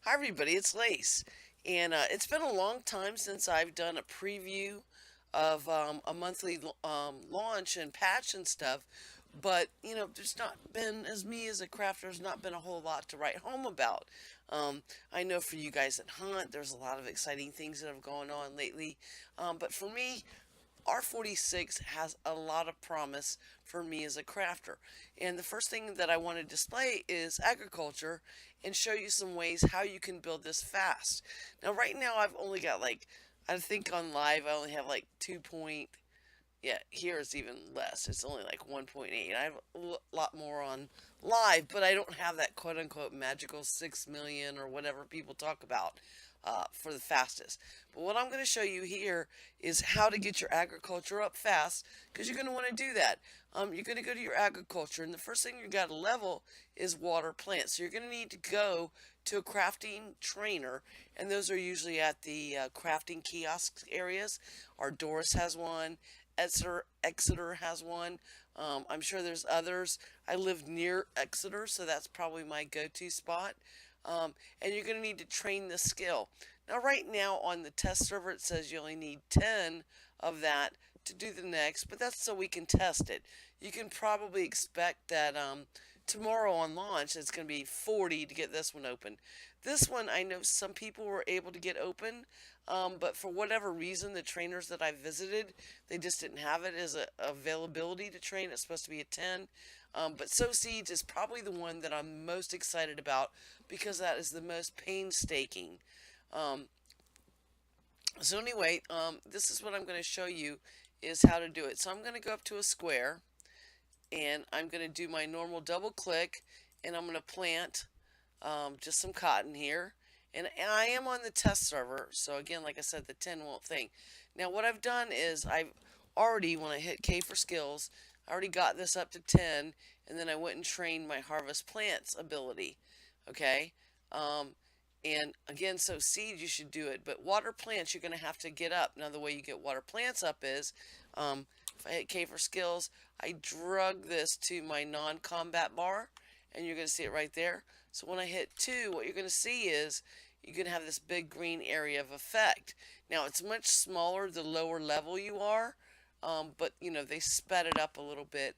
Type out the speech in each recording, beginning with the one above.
Hi, everybody. It's Lace. And it's been a long time since I've done a preview of a monthly launch and patch and stuff. But, there's not been, as me as a crafter, there's not been a whole lot to write home about. I know for you guys that hunt, there's a lot of exciting things that have gone on lately. But for me, R46 has a lot of promise for me as a crafter. And the first thing that I want to display is agriculture and show you some ways how you can build this fast. Now, right now, I've only got I think on live, I only have like 2 point, yeah, here it's even less. It's only like 1.8. I have a lot more on live, but I don't have that quote unquote magical 6 million or whatever people talk about for the fastest. But what I'm going to show you here is how to get your agriculture up fast because you're going to want to do that. You're going to go to your agriculture, and the first thing you got to level is water plants. So you're going to need to go to a crafting trainer, and those are usually at the crafting kiosk areas. Our Doris has one. Exeter has one. I'm sure there's others. I live near Exeter, so that's probably my go-to spot. And you're going to need to train the skill. Now, right now on the test server, it says you only need 10 of that to do the next, but that's so we can test it. You can probably expect that tomorrow on launch, it's going to be 40 to get this one open. This one, I know some people were able to get open, but for whatever reason, the trainers that I visited, they just didn't have it as a availability to train. It's supposed to be a 10. But Sow Seeds is probably the one that I'm most excited about because that is the most painstaking. Um, so anyway, this is what I'm going to show you is how to do it. So I'm going to go up to a square and I'm going to do my normal double click and I'm going to plant just some cotton here. And I am on the test server, so again, like I said, the 10 won't think. Now what I've done is I've already, when I hit K for skills, I already got this up to 10, and then I went and trained my harvest plants ability. Okay? Um, and again, so seed, you should do it. But water plants, you're going to have to get up. Now, the way you get water plants up is if I hit K for skills, I drug this to my non combat bar, and you're going to see it right there. So when I hit 2, what you're going to see is you're going to have this big green area of effect. Now, it's much smaller the lower level you are, but they sped it up a little bit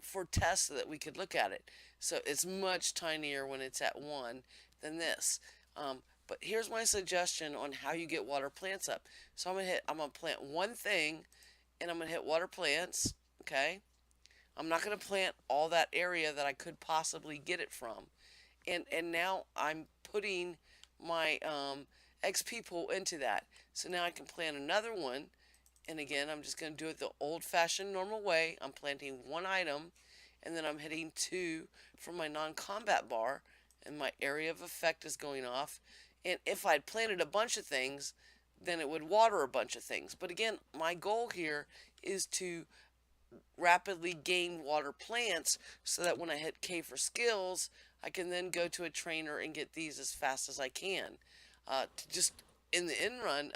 for tests so that we could look at it. So it's much tinier when it's at 1 than this. But here's my suggestion on how you get water plants up. So I'm gonna plant one thing, and I'm gonna hit water plants. Okay. I'm not gonna plant all that area that I could possibly get it from. And now I'm putting my XP pool into that. So now I can plant another one, and again, I'm just going to do it the old-fashioned normal way. I'm planting one item, and then I'm hitting 2 for my non-combat bar, and my area of effect is going off. And if I'd planted a bunch of things, then it would water a bunch of things. But again, my goal here is to rapidly gain water plants so that when I hit K for skills, I can then go to a trainer and get these as fast as I can. To just in the end run,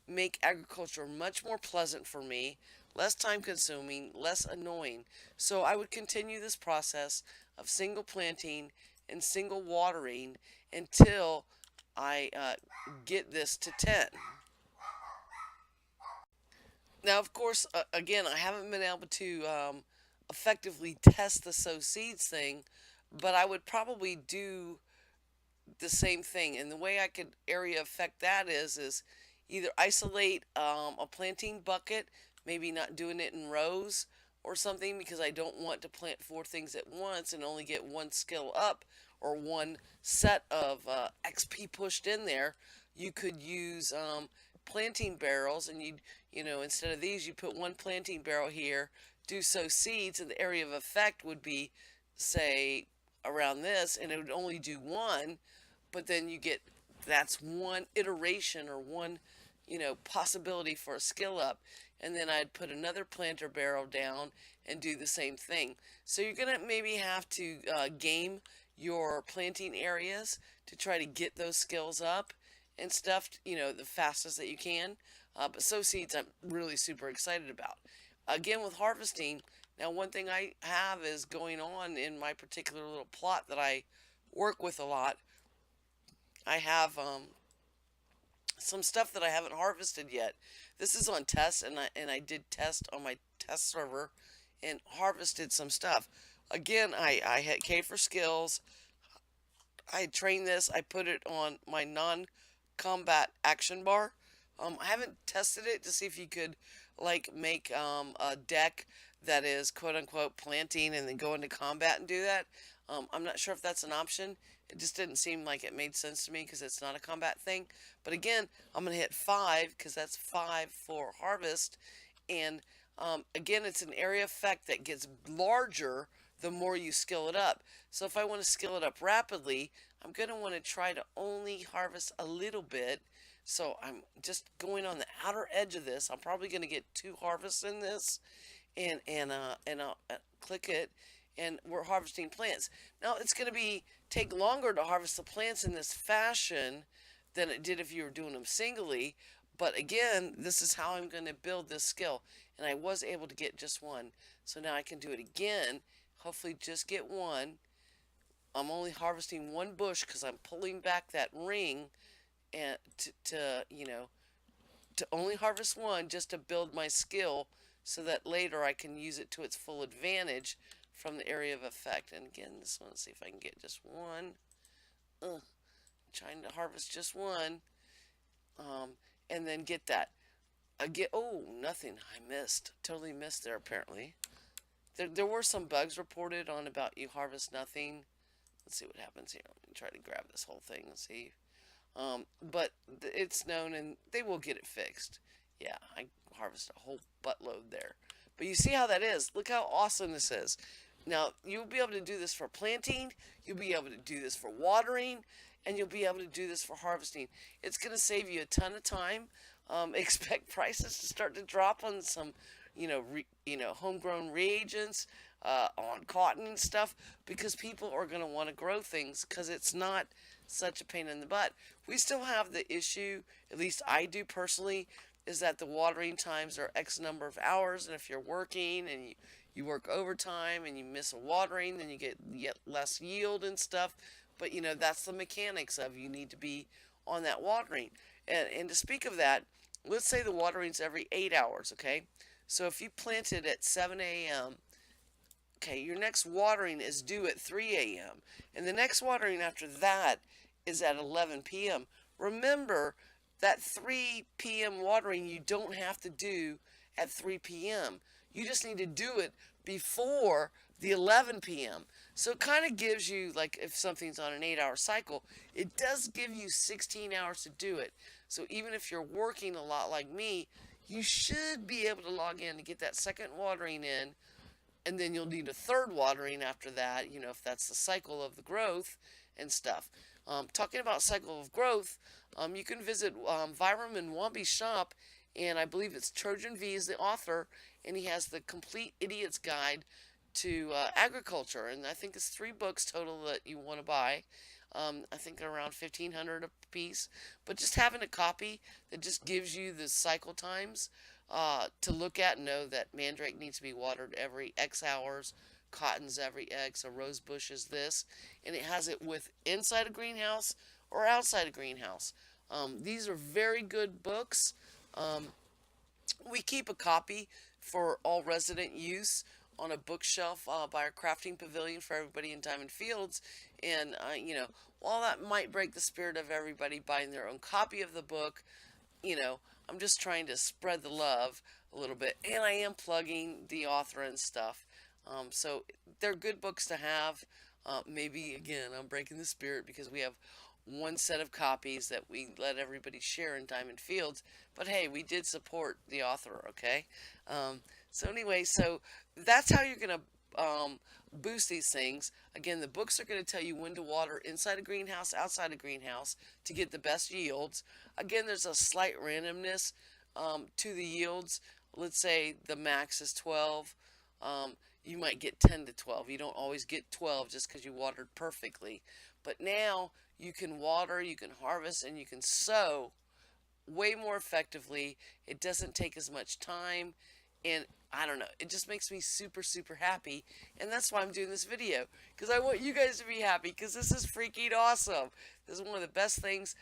make agriculture much more pleasant for me, less time consuming, less annoying. So I would continue this process of single planting and single watering until I get this to 10. Now, of course, again, I haven't been able to effectively test the sow seeds thing, but I would probably do the same thing. And the way I could area affect that is either isolate a planting bucket, maybe not doing it in rows or something because I don't want to plant 4 things at once and only get one skill up or one set of XP pushed in there. You could use planting barrels, and instead of these, you put one planting barrel here, do sow seeds, and the area of effect would be, say, around this, and it would only do one, but then you get that's one iteration or one possibility for a skill up, and then I'd put another planter barrel down and do the same thing. So you're gonna maybe have to game your planting areas to try to get those skills up and stuff, the fastest that you can. But sow seeds I'm really super excited about. Again, with harvesting, now one thing I have is going on in my particular little plot that I work with a lot I have some stuff that I haven't harvested yet. This is on test, and I did test on my test server and harvested some stuff. Again, I had K for skills. I trained this. I put it on my non-combat action bar. I haven't tested it to see if you could like make a deck that is quote unquote planting and then go into combat and do that. I'm not sure if that's an option. It just didn't seem like it made sense to me because it's not a combat thing. But again, I'm going to hit 5 because that's 5 for harvest. And again, it's an area effect that gets larger the more you skill it up. So if I want to skill it up rapidly, I'm going to want to try to only harvest a little bit. So I'm just going on the outer edge of this. I'm probably going to get 2 harvests in this, and I'll click it, and we're harvesting plants. Now it's going to be take longer to harvest the plants in this fashion than it did if you were doing them singly. But again, this is how I'm going to build this skill. And I was able to get just one. So now I can do it again. Hopefully just get one. I'm only harvesting one bush because I'm pulling back that ring and to only harvest one just to build my skill so that later I can use it to its full advantage from the area of effect. And again, this one, let's see if I can get just one. Trying to harvest just one. And then get that. I get, oh, nothing. I missed. Totally missed there, apparently. There were some bugs reported on about you harvest nothing. Let's see what happens here. Let me try to grab this whole thing and see. But it's known and they will get it fixed. Yeah, I harvested a whole buttload there. But you see how that is. Look how awesome this is. Now, you'll be able to do this for planting. You'll be able to do this for watering. And you'll be able to do this for harvesting. It's going to save you a ton of time. Expect prices to start to drop on some, homegrown reagents, on cotton and stuff, because people are going to want to grow things because it's not such a pain in the butt. We still have the issue, at least I do personally, is that the watering times are X number of hours, and if you're working and you work overtime and you miss a watering, then you get less yield and stuff. But that's the mechanics of you need to be on that watering. And to speak of that, let's say the watering's every 8 hours, okay? So if you planted at 7 a.m., okay, your next watering is due at 3 a.m. And the next watering after that is at 11 p.m. Remember that 3 p.m. watering you don't have to do at 3 p.m. You just need to do it before the 11 p.m. So it kind of gives you, like if something's on an 8-hour cycle, it does give you 16 hours to do it. So even if you're working a lot like me, you should be able to log in to get that second watering in, and then you'll need a third watering after that, if that's the cycle of the growth and stuff. Talking about cycle of growth, you can visit Viram and Wamby's shop, and I believe it's Trojan V is the author, and he has the Complete Idiot's Guide to Agriculture, and I think it's 3 books total that you want to buy. I think they're around 1,500 a piece, but just having a copy that just gives you the cycle times to look at and know that mandrake needs to be watered every X hours, cotton's every X, a rose bush is this, and it has it with inside a greenhouse or outside a greenhouse. These are very good books. We keep a copy for all resident use on a bookshelf by our crafting pavilion for everybody in Diamond Fields. And, while that might break the spirit of everybody buying their own copy of the book, I'm just trying to spread the love a little bit. And I am plugging the author and stuff. So they're good books to have. Maybe, again, I'm breaking the spirit because we have one set of copies that we let everybody share in Diamond Fields. But hey, we did support the author, okay? So anyway, so that's how you're going to boost these things. Again, the books are going to tell you when to water inside a greenhouse, outside a greenhouse to get the best yields. Again, there's a slight randomness to the yields. Let's say the max is 12. You might get 10 to 12. You don't always get 12 just because you watered perfectly. But now you can water, you can harvest, and you can sow way more effectively. It doesn't take as much time, and I don't know. It just makes me super, super happy. And that's why I'm doing this video. Because I want you guys to be happy. Because this is freaking awesome. This is one of the best things.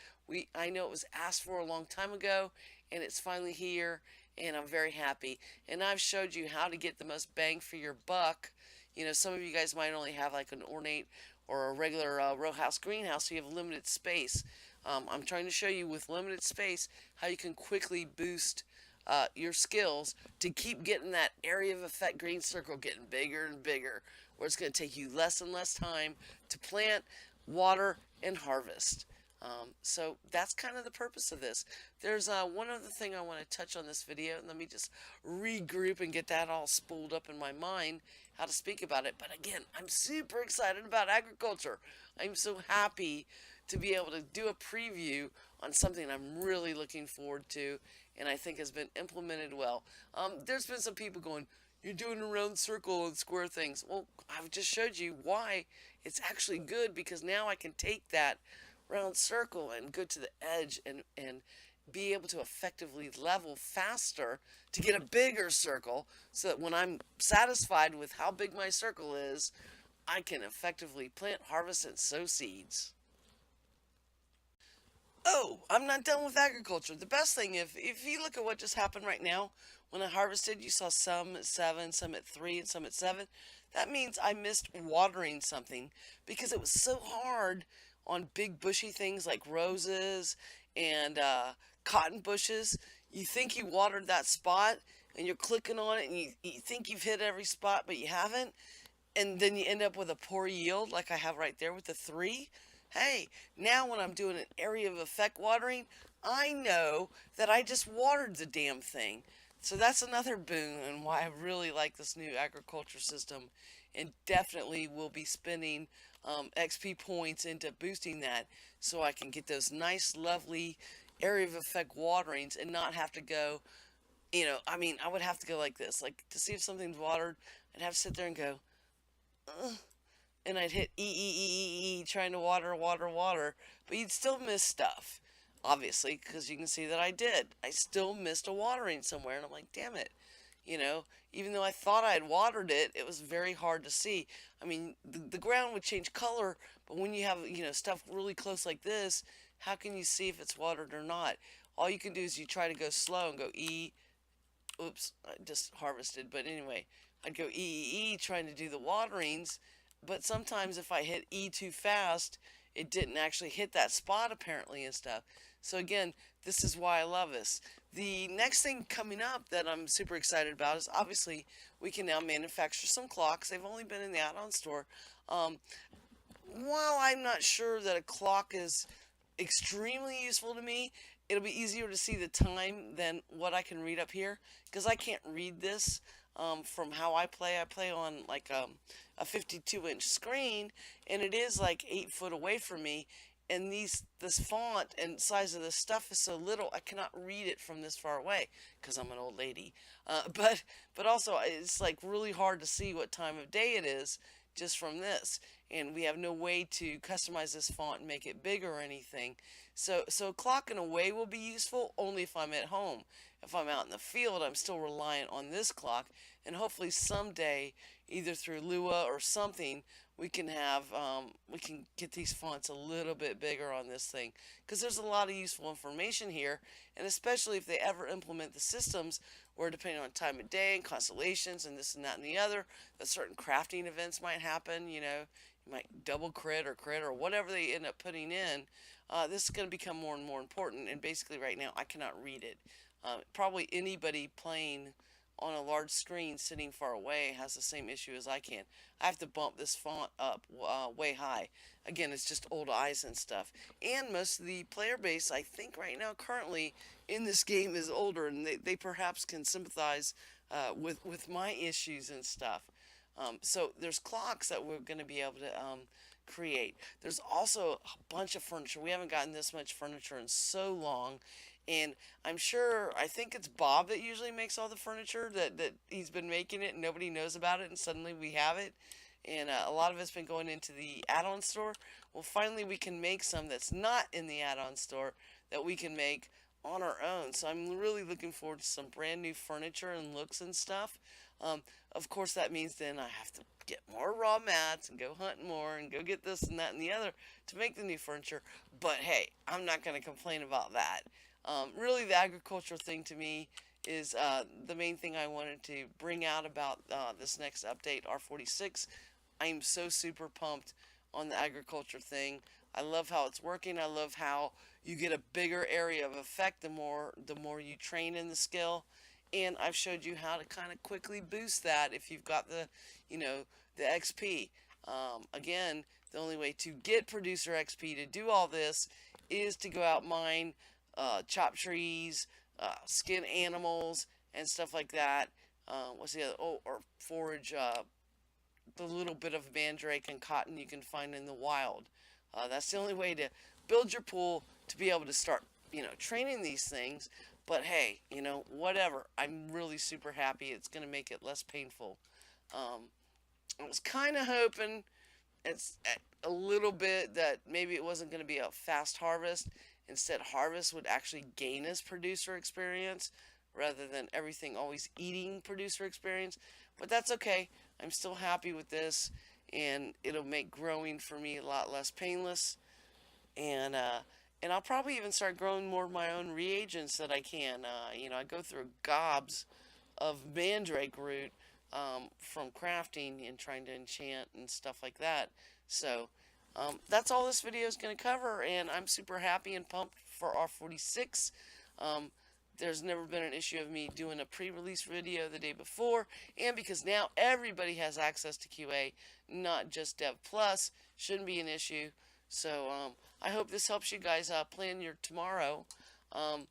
I know it was asked for a long time ago. And it's finally here. And I'm very happy. And I've showed you how to get the most bang for your buck. You know, some of you guys might only have like an ornate or a regular row house greenhouse. So you have limited space. I'm trying to show you with limited space how you can quickly boost your skills to keep getting that area of effect green circle getting bigger and bigger, where it's going to take you less and less time to plant, water, and harvest. So that's kind of the purpose of this. There's one other thing I want to touch on this video, and let me just regroup and get that all spooled up in my mind how to speak about it. But again, I'm super excited about agriculture. I'm so happy to be able to do a preview on something I'm really looking forward to and I think has been implemented well. There's been some people going, you're doing a round circle and square things. Well, I've just showed you why it's actually good, because now I can take that round circle and go to the edge and be able to effectively level faster to get a bigger circle, so that when I'm satisfied with how big my circle is, I can effectively plant, harvest, and sow seeds. Oh, I'm not done with agriculture. The best thing, if you look at what just happened right now, when I harvested, you saw some at 7, some at 3, and some at 7. That means I missed watering something, because it was so hard on big bushy things like roses and cotton bushes. You think you watered that spot, and you're clicking on it, and you think you've hit every spot, but you haven't. And then you end up with a poor yield like I have right there with the 3. Hey, now when I'm doing an area of effect watering, I know that I just watered the damn thing. So that's another boon, and why I really like this new agriculture system, and definitely will be spending XP points into boosting that, so I can get those nice, lovely area of effect waterings and not have to go, I mean, I would have to go like this. Like, to see if something's watered, I'd have to sit there and go, ugh, and I'd hit E, trying to water, but you'd still miss stuff, obviously, because you can see that I did. I still missed a watering somewhere, and I'm like, damn it. Even though I thought I had watered it, it was very hard to see. I mean, the ground would change color, but when you have, stuff really close like this, how can you see if it's watered or not? All you can do is you try to go slow and go E. Oops, I just harvested, but anyway, I'd go E, trying to do the waterings, but sometimes if I hit E too fast, it didn't actually hit that spot apparently and stuff. So again, this is why I love this. The next thing coming up that I'm super excited about is, obviously, we can now manufacture some clocks. They've only been in the add-on store. While I'm not sure that a clock is extremely useful to me, it'll be easier to see the time than what I can read up here, because I can't read this from how I play. I play on like a 52-inch screen, and it is like 8 foot away from me, and this font and size of this stuff is so little I cannot read it from this far away, because I'm an old lady. But also it's like really hard to see what time of day it is just from this, and we have no way to customize this font and make it bigger or anything. So a clock in a way will be useful only if I'm at home. If I'm out in the field, I'm still reliant on this clock, and hopefully someday, either through Lua or something, we can get these fonts a little bit bigger on this thing, because there's a lot of useful information here, and especially if they ever implement the systems where, depending on time of day and constellations and this and that and the other, that certain crafting events might happen. You might double crit or whatever they end up putting in. This is going to become more and more important, and basically right now I cannot read it. Probably anybody playing on a large screen sitting far away has the same issue as I can. I have to bump this font up way high. Again, it's just old eyes and stuff. And most of the player base, I think right now currently in this game, is older, and they perhaps can sympathize with my issues and stuff. So there's clocks that we're going to be able to create. There's also a bunch of furniture. We haven't gotten this much furniture in so long. And I think it's Bob that usually makes all the furniture, that he's been making it and nobody knows about it, and suddenly we have it. And a lot of it's been going into the add-on store. Well, finally we can make some that's not in the add-on store, that we can make on our own. So I'm really looking forward to some brand new furniture and looks and stuff. Um, of course, that means then I have to get more raw mats and go hunt more and go get this and that and the other to make the new furniture. But hey, I'm not going to complain about that. Really, the agriculture thing to me is the main thing I wanted to bring out about this next update, R46. I'm so super pumped on the agriculture thing. I love how it's working. I love how you get a bigger area of effect the more you train in the skill. And I've showed you how to kind of quickly boost that if you've got the XP. Again, the only way to get producer XP to do all this is to go out mine, chop trees, skin animals, and stuff like that. What's the other? Oh, or forage the little bit of mandrake and cotton you can find in the wild. That's the only way to build your pool to be able to start, training these things. But hey, whatever. I'm really super happy. It's going to make it less painful. Um, I was kind of hoping it's a little bit that maybe it wasn't going to be a fast harvest. Instead, harvest would actually gain us producer experience rather than everything always eating producer experience. But that's okay. I'm still happy with this, and it'll make growing for me a lot less painless. And I'll probably even start growing more of my own reagents that I can. I go through gobs of mandrake root from crafting and trying to enchant and stuff like that. So that's all this video is going to cover, and I'm super happy and pumped for R46. Um, there's never been an issue of me doing a pre-release video the day before, and because now everybody has access to QA, not just Dev Plus, shouldn't be an issue. So I hope this helps you guys plan your tomorrow. Um,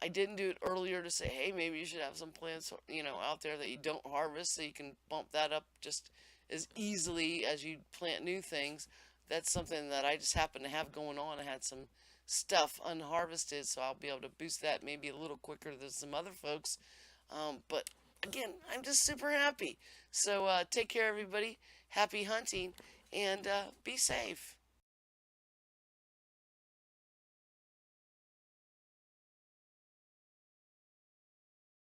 I didn't do it earlier to say, hey, maybe you should have some plants, out there that you don't harvest, so you can bump that up just as easily as you plant new things. That's something that I just happen to have going on. I had some stuff unharvested, so I'll be able to boost that maybe a little quicker than some other folks. But again, I'm just super happy. So take care, everybody. Happy hunting, and be safe.